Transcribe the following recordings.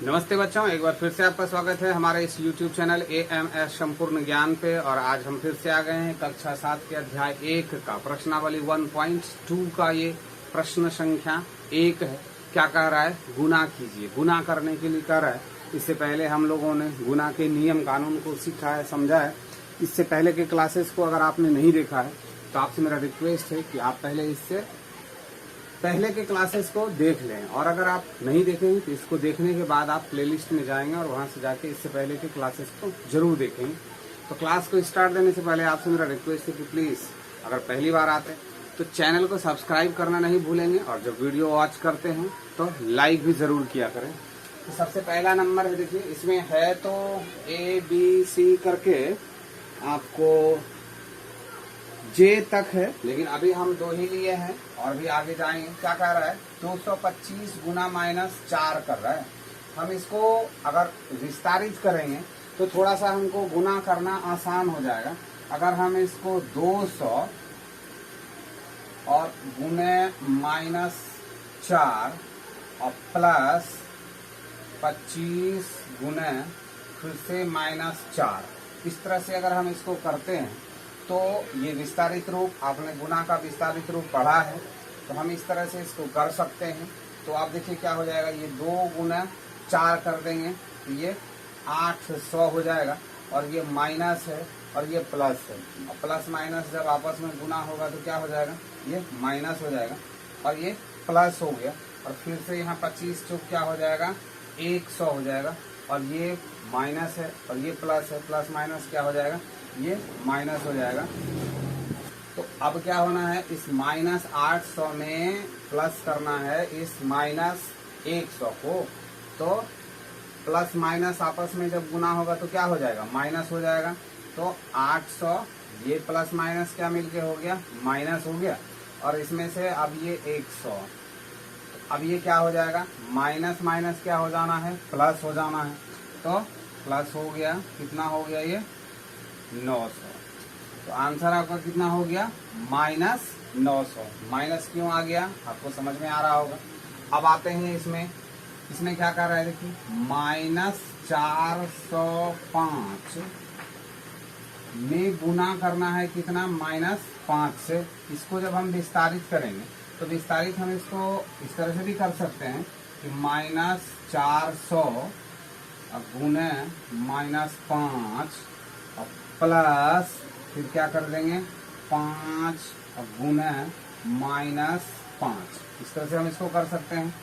नमस्ते बच्चों, एक बार फिर से आपका स्वागत है हमारे इस YouTube चैनल AMS संपूर्ण ज्ञान पे। और आज हम फिर से आ गए हैं कक्षा 7 के अध्याय 1 का प्रश्नावली 1.2 का ये प्रश्न संख्या 1 है। क्या कह रहा है? गुना कीजिए। गुना करने के लिए कह रहा है। इससे पहले हम लोगों ने गुना के नियम कानून को सीखा है, समझा है। इससे पहले के क्लासेस को अगर आपने नहीं देखा है तो आपसे मेरा रिक्वेस्ट है कि आप पहले के क्लासेस को देख लें, और अगर आप नहीं देखेंगे तो इसको देखने के बाद आप प्लेलिस्ट में जाएंगे और वहां से जाके इससे पहले के क्लासेस को जरूर देखेंगे। तो क्लास को स्टार्ट देने से पहले आपसे मेरा रिक्वेस्ट है कि प्लीज अगर पहली बार आते हैं तो चैनल को सब्सक्राइब करना नहीं भूलेंगे, और जब वीडियो वॉच करते हैं तो लाइक भी जरूर किया करें। तो सबसे पहला नंबर है, देखिए इसमें है तो ABC करके आपको J तक है, लेकिन अभी हम 2 ही लिए हैं और भी आगे जाएंगे। क्या कह रहा है? 225 गुना -4 कर रहा है। हम इसको अगर विस्तारित करेंगे तो थोड़ा सा हमको गुना करना आसान हो जाएगा। अगर हम इसको 200 और गुने -4 और प्लस 25 गुने फिर से -4, इस तरह से अगर हम इसको करते हैं तो ये विस्तारित रूप, आपने गुना का विस्तारित रूप पढ़ा है, तो हम इस तरह से इसको कर सकते हैं। तो आप देखिए क्या हो जाएगा, ये 2 गुना 4 कर देंगे तो ये 800 हो जाएगा, और ये माइनस है और ये प्लस है। और प्लस माइनस जब आपस में गुना होगा तो क्या हो जाएगा, ये माइनस हो जाएगा और ये प्लस हो गया। और फिर से यहाँ 25 चौक क्या हो जाएगा, 100 हो जाएगा, और ये माइनस है और ये प्लस है, प्लस माइनस क्या हो जाएगा, ये माइनस हो जाएगा। तो अब क्या होना है, इस -800 में प्लस करना है इस -100 को। तो प्लस माइनस आपस में जब गुना होगा तो क्या हो जाएगा, माइनस हो जाएगा। तो 800 ये प्लस माइनस क्या मिलके हो गया, माइनस हो गया। और इसमें से अब ये 100, अब ये क्या हो जाएगा, माइनस माइनस क्या हो जाना है, प्लस हो जाना है। तो प्लस हो गया, कितना हो गया, ये 900। तो आंसर आपका कितना हो गया, -900। माइनस क्यों आ गया आपको समझ में आ रहा होगा। अब आते हैं इसमें क्या कर रहा है, देखिए -405 में गुना करना है कितना, -5 से। इसको जब हम विस्तारित करेंगे तो विस्तारित हम इसको इस तरह से भी कर सकते हैं कि -400 गुने -5 और प्लस फिर क्या कर देंगे 5 गुने -5। इस तरह से हम इसको कर सकते हैं।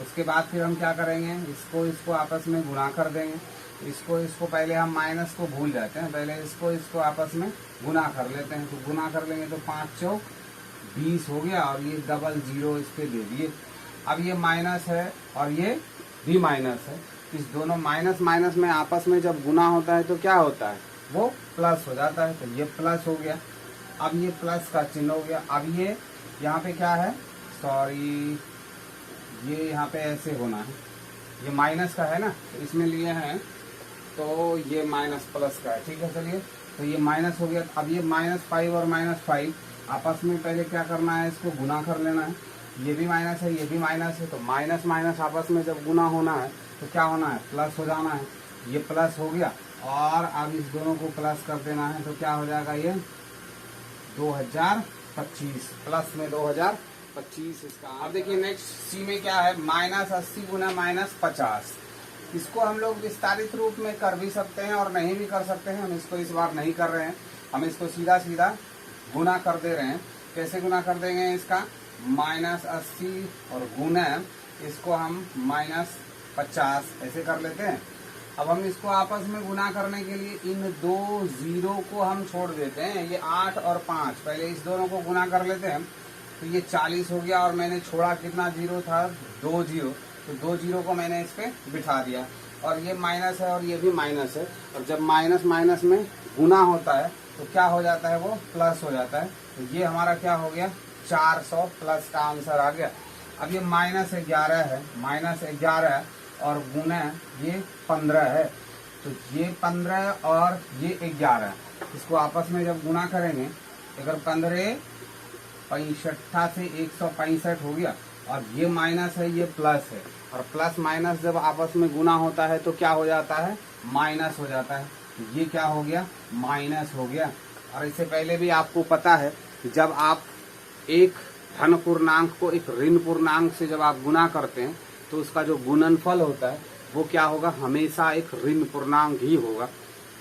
उसके बाद फिर हम क्या करेंगे, इसको आपस में गुणा कर देंगे। इसको पहले हम माइनस को भूल जाते हैं, पहले इसको आपस में गुना कर लेते हैं। तो गुना कर लेंगे तो 5 चौक 20 हो गया, और ये डबल 0 इस पे दे दिए। अब ये माइनस है और ये भी माइनस है, इस दोनों माइनस माइनस में आपस में जब गुना होता है तो क्या होता है, वो प्लस हो जाता है। तो ये प्लस हो गया, अब ये प्लस का चिन्ह हो गया। अब ये यहाँ पे क्या है, सॉरी, ये यहाँ पे ऐसे होना है, ये माइनस का है ना, तो इसमें लिए हैं तो ये माइनस प्लस का है, ठीक है। चलिए, तो ये माइनस हो गया। अब ये -5 और -5 आपस में पहले क्या करना है, इसको गुना कर लेना है। ये भी माइनस है, ये भी माइनस है, तो माइनस माइनस आपस में जब गुना होना है तो क्या होना है, प्लस हो जाना है। ये प्लस हो गया, और अब इस दोनों को प्लस कर देना है। तो क्या हो जाएगा, ये 2025, प्लस में 2025 इसका। अब देखिए नेक्स्ट सी में क्या है, -80 गुना -50। इसको हम लोग विस्तारित रूप में कर भी सकते हैं और नहीं भी कर सकते हैं। हम इसको इस बार नहीं कर रहे हैं, हम इसको सीधा सीधा गुना कर दे रहे हैं। कैसे गुना कर देंगे, इसका -80 और गुना इसको हम -50 ऐसे कर लेते हैं। अब हम इसको आपस में गुना करने के लिए इन 2 0 को हम छोड़ देते हैं। ये 8 और 5, पहले इस दोनों को गुना कर लेते हैं। तो ये 40 हो गया, और मैंने छोड़ा कितना 0 था, 2 0, तो 2 0 को मैंने इस पे बिठा दिया। और ये माइनस है और ये भी माइनस है, और जब माइनस माइनस में गुना होता है तो क्या हो जाता है, वो प्लस हो जाता है। तो ये हमारा क्या हो गया, 400 प्लस का आंसर आ गया। अब ये -11 है, -11 और गुना ये 15 है, तो ये 15 और ये 11, इसको आपस में जब गुना करेंगे, अगर 15 65 से 165 हो गया, और ये माइनस है, ये प्लस है, और प्लस माइनस जब आपस में गुना होता है तो क्या हो जाता है, माइनस हो जाता है। तो ये क्या हो गया, माइनस हो गया। और इससे पहले भी आपको पता है कि जब आप एक धन पूर्णांक को एक ऋण पूर्णांक से जब आप गुना करते हैं तो उसका जो गुणनफल होता है वो क्या होगा, हमेशा एक ऋण पूर्णांक ही होगा।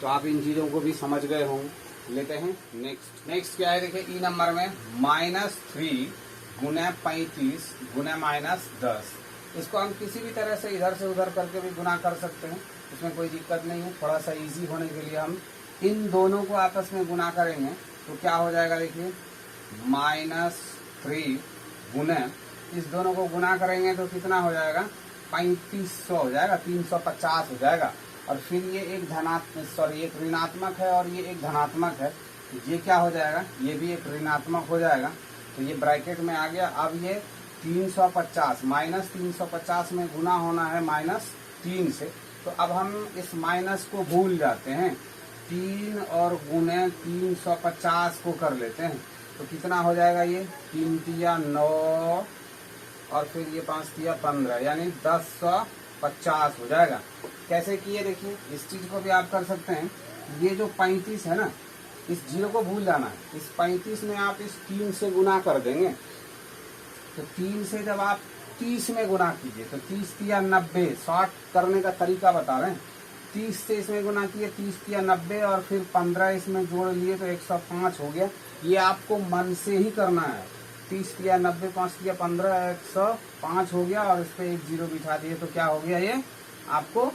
तो आप इन चीजों को भी समझ गए होंगे। लेते हैं नेक्स्ट क्या है, देखिए ई नंबर में -3 गुना 35 गुना -10। इसको हम किसी भी तरह से इधर से उधर करके भी गुना कर सकते हैं, इसमें कोई दिक्कत नहीं है। थोड़ा सा इजी होने के लिए हम इन दोनों को आपस में गुना करेंगे तो क्या हो जाएगा, देखिए -3 गुना, इस दोनों को गुना करेंगे तो कितना हो जाएगा, 3500 हो जाएगा, 350 हो जाएगा। और फिर ये एक एक ऋणात्मक है और ये एक धनात्मक है, ये क्या हो जाएगा, ये भी एक ऋणात्मक हो जाएगा। तो ये ब्रैकेट में आ गया। अब ये 350 -350 में गुना होना है -3 से। तो अब हम इस माइनस को भूल जाते हैं, 3 और गुने 350 को कर लेते हैं। तो कितना हो जाएगा, ये 3 तिया 9 और फिर ये 5 तिया 15, यानी 1050 हो जाएगा। कैसे किए देखिए, इस चीज को भी आप कर सकते हैं। ये जो 35 है ना, इस जीरो को भूल जाना है। इस 35 में आप इस 3 से गुना कर देंगे। तो 3 से जब आप 30 में गुना कीजिए तो 30 तिया 90, शॉर्ट करने का तरीका बता रहे हैं। 30 से इसमें गुना किए, 30 तिया 90 और फिर 15 इसमें जोड़ लिए तो 105 हो गया। ये आपको मन से ही करना है। 30 तिया 90, 5 तिया 15, 105 हो गया और इस पे एक जीरो बिठा दिए तो क्या हो गया, ये आपको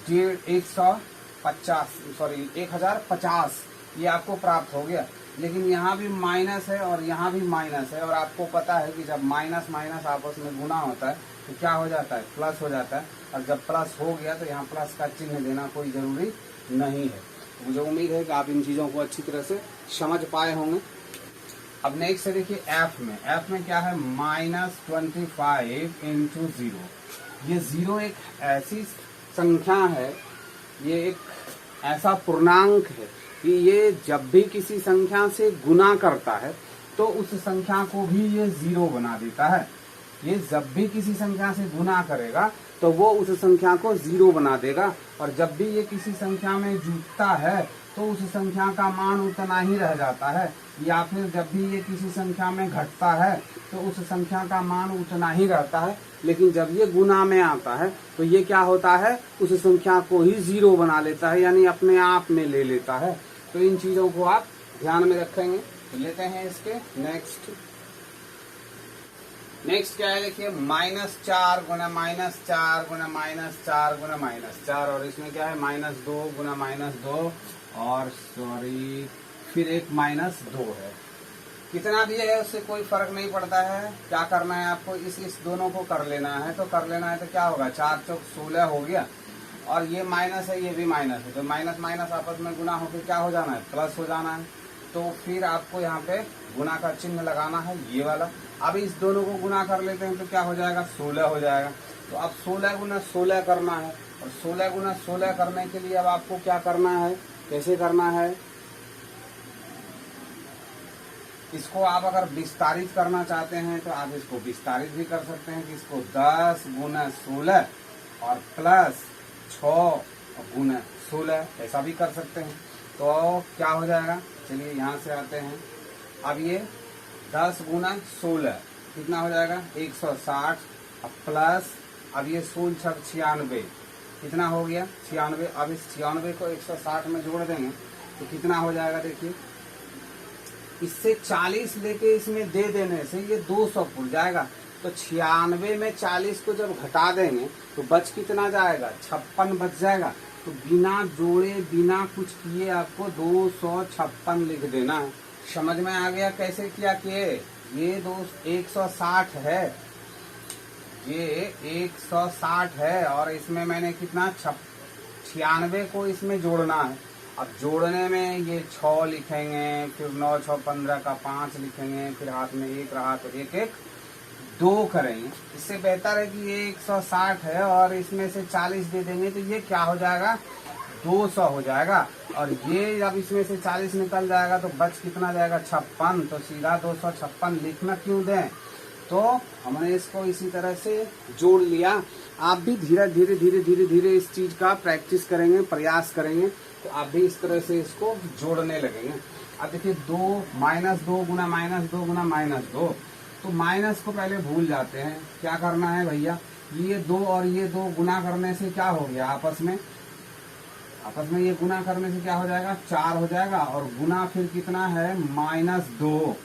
1050 ये आपको प्राप्त हो गया। लेकिन यहाँ भी माइनस है और यहाँ भी माइनस है, और आपको पता है कि जब माइनस माइनस आपस में गुना होता है तो क्या हो जाता है, प्लस हो जाता है। और जब प्लस हो गया तो यहाँ प्लस का चिन्ह देना कोई जरूरी नहीं है। तो मुझे उम्मीद है कि आप इन चीजों को अच्छी तरह से समझ पाए होंगे। अब नेक्स्ट है देखिए एफ में क्या है, -25 × 0। ये 0 एक ऐसी संख्या है, ये एक ऐसा पूर्णांक है कि ये जब भी किसी संख्या से गुना करता है तो उस संख्या को भी ये 0 बना देता है। ये जब भी किसी संख्या से गुना करेगा तो वो उस संख्या को 0 बना देगा, और जब भी ये किसी संख्या में जुटता है तो उस संख्या का मान उतना ही रह जाता है। या फिर जब भी ये किसी संख्या में घटता है तो उस संख्या का मान उतना ही रहता है। लेकिन जब ये गुना में आता है तो ये क्या होता है, उस संख्या को ही 0 बना लेता है, यानी अपने आप में ले लेता है। तो इन चीजों को आप ध्यान में रखेंगे। तो लेते हैं इसके नेक्स्ट क्या है, देखिए -4 गुना -4 गुना -4 गुना -4, और इसमें क्या है -2 गुना -2 और फिर एक -2 है। कितना दिए है उससे कोई फर्क नहीं पड़ता है। क्या करना है आपको, इस दोनों को कर लेना है। तो कर लेना है तो क्या होगा, 4 चौक 16 हो गया, और ये माइनस है, ये भी माइनस है। तो माइनस माइनस आपस में गुना होकर क्या हो जाना है, प्लस हो जाना है। तो फिर आपको यहाँ पे गुना का चिन्ह लगाना है, ये वाला। अब इस दोनों को गुना कर लेते हैं तो क्या हो जाएगा, 16 हो जाएगा। तो अब 16 गुना 16 करना है, और 16 गुना 16 करने के लिए अब आपको क्या करना है, कैसे करना है, इसको आप अगर विस्तारित करना चाहते हैं तो आप इसको विस्तारित भी कर सकते हैं कि इसको 10 गुना 16 और प्लस 6 गुना 16 ऐसा भी कर सकते हैं। तो क्या हो जाएगा, चलिए यहाँ से आते हैं। अब ये 10 गुना 16 कितना हो जाएगा, 160, अब प्लस अब ये 16 छक 96 कितना हो गया, 96। अब इस 96 को 160 में जोड़ देंगे तो कितना हो जाएगा, देखिए इससे 40 लेके इसमें दे देने से ये 200 खुल जाएगा। तो 96 में 40 को जब घटा देंगे तो बच कितना जाएगा, 56 बच जाएगा। तो बिना जोड़े बिना कुछ किए आपको 256 लिख देना है। समझ में आ गया कैसे किया कि ये 160 है, ये 160 है, और इसमें मैंने कितना 96 को इसमें जोड़ना है। अब जोड़ने में ये 6 लिखेंगे, फिर 9 6 15 का 5 लिखेंगे, फिर हाथ में 1 रहा तो 1 1 2 करेंगे। इससे बेहतर है कि ये 160 है और इसमें से 40 दे देंगे तो ये क्या हो जाएगा, 200 हो जाएगा। और ये जब इसमें से 40 निकल जाएगा तो बच कितना जाएगा, 56। तो सीधा 256 लिखना क्यों दें, तो हमने इसको इसी तरह से जोड़ लिया। आप भी धीरे धीरे धीरे धीरे धीरे इस चीज का प्रैक्टिस करेंगे, प्रयास करेंगे, तो आप भी इस तरह से इसको जोड़ने लगेंगे। अब देखिए 2 -2 गुना -2 गुना -2, तो माइनस को पहले भूल जाते हैं। क्या करना है भैया, ये 2 और ये 2 गुना करने से क्या हो गया, आपस में ये गुना करने से क्या हो जाएगा, 4 हो जाएगा, और गुना फिर कितना है, -2।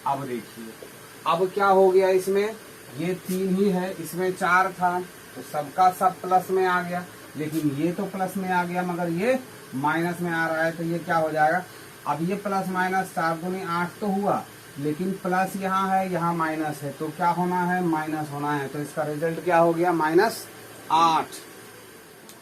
अब देखिए अब क्या हो गया, इसमें ये 3 ही है, इसमें 4 था, तो सबका सब प्लस में आ गया, लेकिन ये तो प्लस में आ गया मगर ये माइनस में आ रहा है, तो ये क्या हो जाएगा। अब ये प्लस माइनस 4 दूनी 8 तो हुआ, लेकिन प्लस यहाँ है, यहाँ माइनस है, तो क्या होना है, माइनस होना है, तो इसका रिजल्ट क्या हो गया, -8।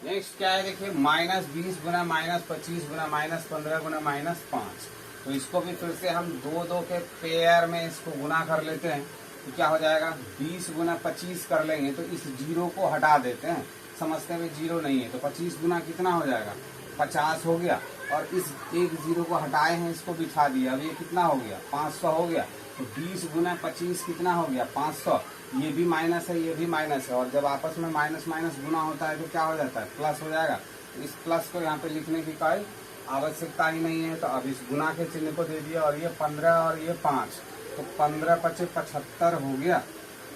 नेक्स्ट क्या है, देखिए -20 गुना -25 गुना -15 गुना -5, तो इसको भी फिर से हम 2 के पेयर में इसको गुना कर लेते हैं, तो क्या हो जाएगा, 20 गुना 25 कर लेंगे, तो इस 0 को हटा देते हैं, समझते हैं 0 नहीं है, तो 25 गुना कितना हो जाएगा, 50 हो गया, और इस एक 0 को हटाए हैं, इसको बिठा दिया, अब ये कितना हो गया, 500 हो गया, तो 20 गुना 25 कितना हो गया, 500। ये भी माइनस है, ये भी माइनस है, और जब आपस में माइनस माइनस गुना होता है तो क्या हो जाता है, प्लस हो जाएगा। तो इस प्लस को यहाँ पे लिखने की कोई आवश्यकता ही नहीं है, तो अब इस गुना के चिन्ह को दे दिया, और ये 15 और ये 5, तो 15 × 5 = 75 हो गया,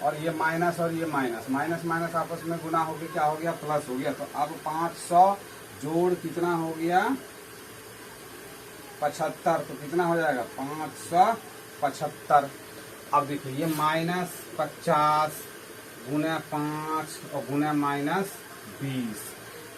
और ये माइनस और ये माइनस, माइनस माइनस आपस में गुना होके क्या हो गया, प्लस हो गया। तो अब 500 जोड़ कितना हो गया, 75, तो कितना हो जाएगा, 575। अब देखिए ये -50 गुना 5 और गुना -20,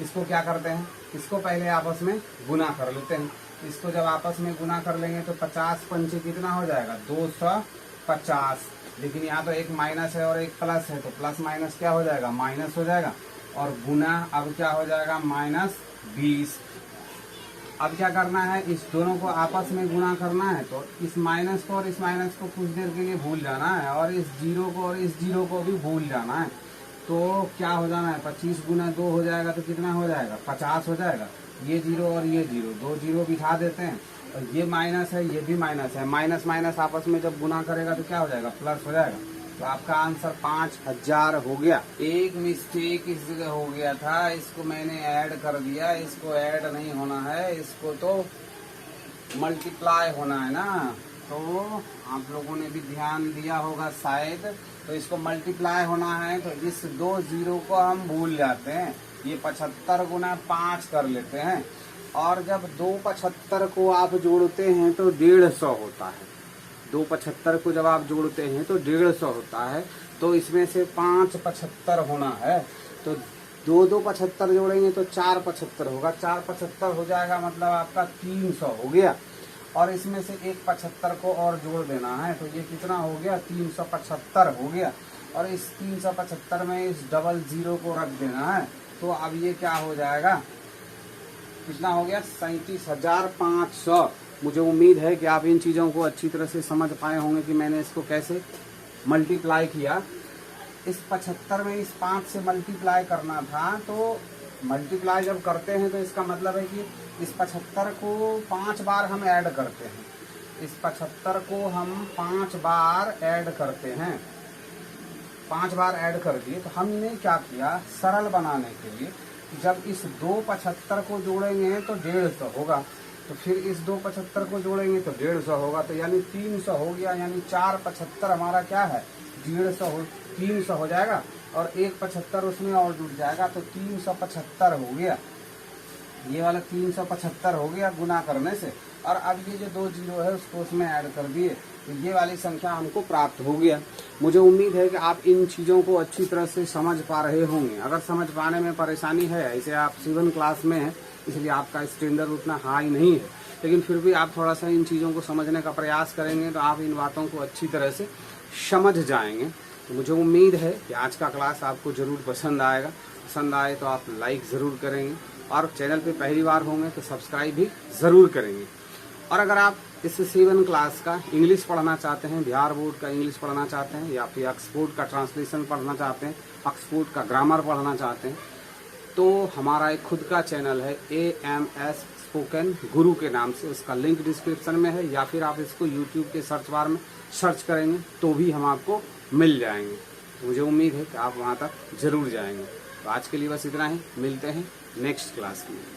इसको क्या करते हैं, इसको पहले आपस में गुना कर लेते हैं। इसको जब आपस में गुना कर लेंगे तो 50 पंचे कितना हो जाएगा, 250, लेकिन यहाँ तो एक माइनस है और एक प्लस है, तो प्लस माइनस क्या हो जाएगा, माइनस हो जाएगा, और गुना अब क्या हो जाएगा, -20। अब क्या करना है, इस दोनों को आपस में गुना करना है, तो इस माइनस को और इस माइनस को कुछ देर के लिए भूल जाना है, और इस 0 को और इस 0 को भी भूल जाना है। तो क्या हो जाना है, 25 गुना 2 हो जाएगा, तो कितना हो जाएगा, 50 हो जाएगा। ये 0 और ये 0, 2 0 बिठा देते हैं, और ये माइनस है, ये भी माइनस है, माइनस माइनस आपस में जब गुना करेगा तो क्या हो जाएगा, प्लस हो जाएगा। तो आपका आंसर 5000 हो गया। एक मिस्टेक इस जगह हो गया था, इसको मैंने ऐड कर दिया, इसको ऐड नहीं होना है, इसको तो मल्टीप्लाई होना है ना, तो आप लोगों ने भी ध्यान दिया होगा शायद, तो इसको मल्टीप्लाई होना है, तो इस 2 0 को हम भूल जाते हैं, ये 75 गुना 5 कर लेते हैं, और जब 2 75 को आप जोड़ते हैं तो 150 होता है। 2 75 को जब आप जोड़ते हैं तो 150 होता है, तो इसमें से 5 75 होना है, तो 2 75 जोड़ेंगे तो 4 75 होगा, 4 75 हो जाएगा, मतलब आपका 300 हो गया, और इसमें से एक 75 को और जोड़ देना है, तो ये कितना हो गया, 375 हो गया, और इस 375 में इस डबल 0 को रख देना है, तो अब ये क्या हो जाएगा, कितना हो गया, 37,500। मुझे उम्मीद है कि आप इन चीज़ों को अच्छी तरह से समझ पाए होंगे कि मैंने इसको कैसे मल्टीप्लाई किया। इस 75 में इस 5 से मल्टीप्लाई करना था, तो मल्टीप्लाई जब करते हैं तो इसका मतलब है कि इस 75 को 5 बार हम ऐड करते हैं, इस 75 को हम 5 बार ऐड करते हैं, 5 बार ऐड कर दिए। तो हमने क्या किया, सरल बनाने के लिए, जब इस 2 75 को जोड़ेंगे तो 150 होगा, तो फिर इस 2 75 को जोड़ेंगे तो 150 होगा, तो यानी 300 हो गया, यानी 4 75 हमारा क्या है, 300 हो जाएगा, और एक 75 उसमें और जुड़ जाएगा, तो 375 हो गया, ये वाला 375 हो गया गुना करने से। और अब ये जो 2 0 है उसको उसमें ऐड कर दिए, तो ये वाली संख्या हमको प्राप्त हो गया। मुझे उम्मीद है कि आप इन चीज़ों को अच्छी तरह से समझ पा रहे होंगे। अगर समझ पाने में परेशानी है, ऐसे आप 7 क्लास में हैं, इसलिए आपका स्टैंडर्ड उतना हाई नहीं है, लेकिन फिर भी आप थोड़ा सा इन चीज़ों को समझने का प्रयास करेंगे तो आप इन बातों को अच्छी तरह से समझ जाएंगे। तो मुझे उम्मीद है कि आज का क्लास आपको ज़रूर पसंद आएगा। पसंद आए तो आप लाइक ज़रूर करेंगे, और चैनल पे पहली बार होंगे तो सब्सक्राइब भी ज़रूर करेंगे। और अगर आप इस 7 क्लास का इंग्लिश पढ़ना चाहते हैं, बिहार बोर्ड का इंग्लिश पढ़ना चाहते हैं, या फिर ऑक्सफोर्ड का ट्रांसलेशन पढ़ना चाहते हैं, ऑक्सफोर्ड का ग्रामर पढ़ना चाहते हैं, तो हमारा एक खुद का चैनल है AMS स्पोकन गुरु के नाम से, उसका लिंक डिस्क्रिप्शन में है, या फिर आप इसको YouTube के सर्च बार में सर्च करेंगे तो भी हम आपको मिल जाएंगे। मुझे उम्मीद है कि आप वहाँ तक जरूर जाएंगे। तो आज के लिए बस इतना ही, मिलते हैं नेक्स्ट क्लास में।